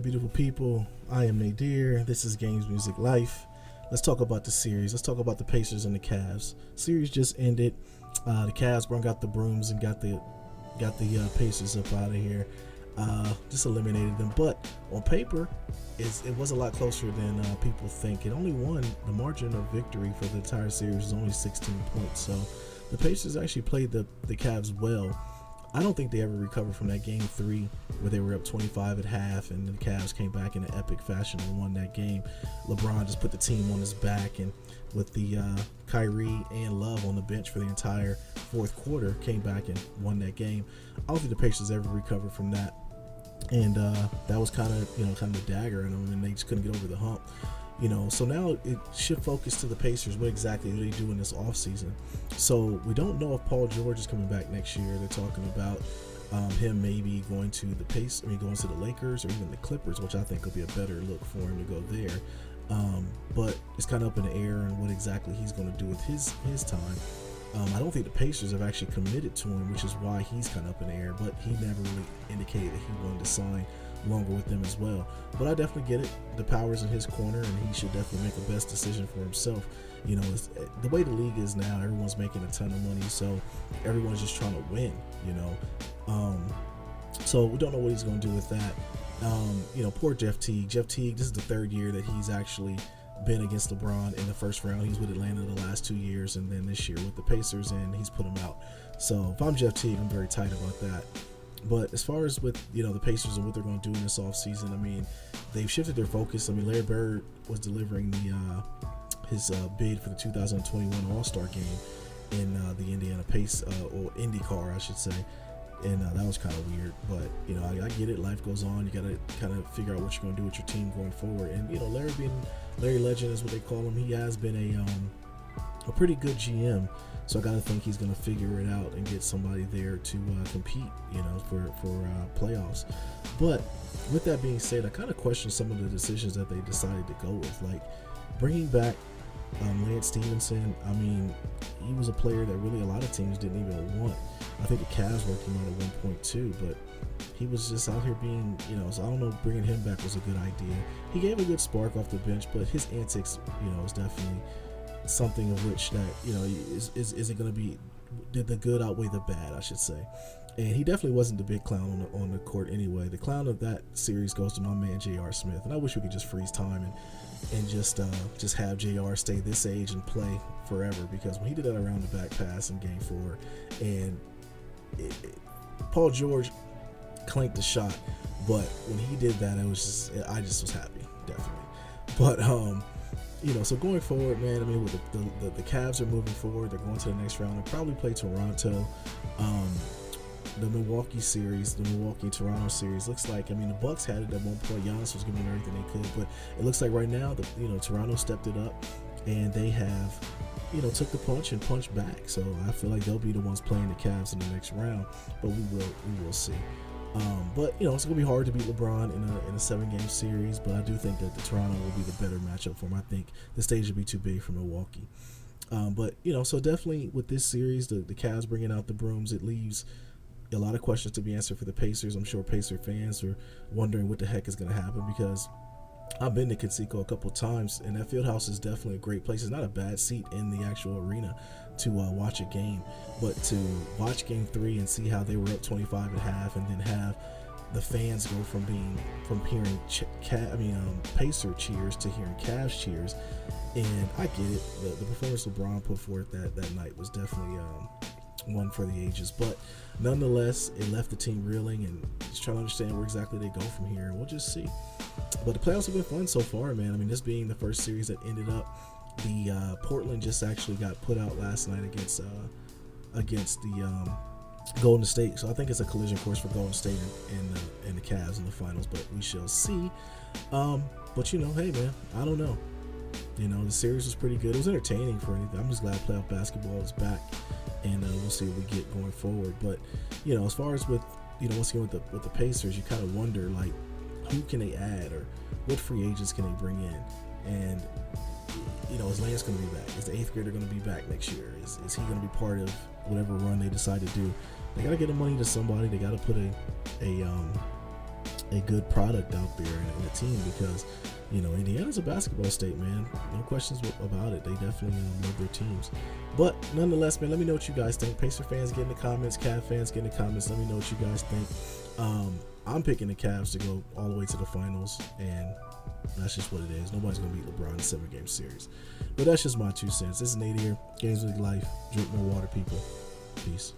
beautiful people? I am Nadir. This is Games Music Life. Let's talk about the series. Let's talk about the Pacers and the Cavs. Series just ended. The Cavs brought out the brooms and got the Pacers up out of here. Just eliminated them. But on paper, it was a lot closer than people think. It only won. The margin of victory for the entire series was only 16 points. So the Pacers actually played the Cavs well. I don't think they ever recovered from that game 3 where they were up 25 at half and the Cavs came back in an epic fashion and won that game. LeBron just put the team on his back, and with the Kyrie and Love on the bench for the entire fourth quarter, came back and won that game. I don't think the Pacers ever recovered from that, and that was kind of the dagger in them, and they just couldn't get over the hump. So now it should focus to the Pacers. What exactly do they do in this offseason? So we don't know if Paul George is coming back next year. They're talking about him maybe going to going to the Lakers or even the Clippers, which I think will be a better look for him to go there. But it's kind of up in the air and what exactly he's going to do with his time. I don't think the Pacers have actually committed to him, which is why he's kind of up in the air. But he never really indicated that he wanted to sign longer with them as well. But I definitely get it. The power's in his corner, and he should definitely make the best decision for himself. It's, the way the league is now, everyone's making a ton of money, so everyone's just trying to win. So we don't know what he's going to do with that. Poor Jeff Teague. Jeff Teague, this is the third year that he's actually been against LeBron in the first round. He's with Atlanta the last 2 years, and then this year with the Pacers, and he's put him out. So if I'm Jeff Teague, I'm very tight about that. But as far as with the Pacers and what they're going to do in this offseason, they've shifted their focus. Larry Bird was delivering his bid for the 2021 All-Star game in the Indiana or IndyCar, I should say, and that was kind of weird. But I get it. Life goes on. You got to kind of figure out what you're going to do with your team going forward. And Larry Legend is what they call him. He has been a pretty good GM. So I gotta think he's gonna figure it out and get somebody there to compete, for playoffs. But with that being said, I kind of question some of the decisions that they decided to go with, like bringing back Lance Stevenson. He was a player that really a lot of teams didn't even want. I think the Cavs worked him out at one point too, but he was just out here being, so I don't know if bringing him back was a good idea. He gave a good spark off the bench, but his antics, is definitely something of which that is it going to be, did the good outweigh the bad, I should say. And he definitely wasn't the big clown on the court anyway. The clown of that series goes to my man J.R. Smith, and I wish we could just freeze time and just have J.R. stay this age and play forever, because when he did that around the back pass in game 4 and Paul George clanked the shot, but when he did that, I just was happy, definitely. But so going forward, man, with the Cavs are moving forward. They're going to the next round. They'll probably play Toronto. The Milwaukee-Toronto series looks like, the Bucks had it at one point. Giannis was giving them everything they could, but it looks like right now, Toronto stepped it up, and they have, took the punch and punched back. So I feel like they'll be the ones playing the Cavs in the next round, but we will see. But it's gonna be hard to beat LeBron in a 7-game series, but I do think that the Toronto will be the better matchup for him. I think the stage will be too big for Milwaukee. But so definitely with this series, the Cavs bringing out the brooms, it leaves a lot of questions to be answered for the Pacers. I'm sure Pacer fans are wondering what the heck is gonna happen, because I've been to Conseco a couple times, and that field house is definitely a great place. It's not a bad seat in the actual arena to watch a game, but to watch game 3 and see how they were up 25 at half, and then have the fans go from hearing Pacer cheers to hearing Cavs cheers. And I get it. The performance LeBron put forth that night was definitely one for the ages, but nonetheless, it left the team reeling and just trying to understand where exactly they go from here, and we'll just see. But the playoffs have been fun so far, man. This being the first series that ended up, the Portland just actually got put out last night against the Golden State. So I think it's a collision course for Golden State and the Cavs in the finals, but we shall see. But hey, man, I don't know. The series was pretty good. It was entertaining for anything. I'm just glad playoff basketball is back, and we'll see what we get going forward. But as far as with once again with the Pacers, you kind of wonder, like, who can they add, or what free agents can they bring in? And is Lance going to be back? Is the 8th grader going to be back next year? Is he going to be part of whatever run they decide to do? They got to get the money to somebody. They got to put a a good product out there and a team, because Indiana's a basketball state, man. No questions about it. They definitely love their teams. But nonetheless, man, let me know what you guys think. Pacer fans, get in the comments. Cav fans, get in the comments. Let me know what you guys think. I'm picking the Cavs to go all the way to the finals, and that's just what it is. Nobody's going to beat LeBron in a 7-game series. But that's just my 2 cents. This is Nate here. Games League Life. Drink more water, people. Peace.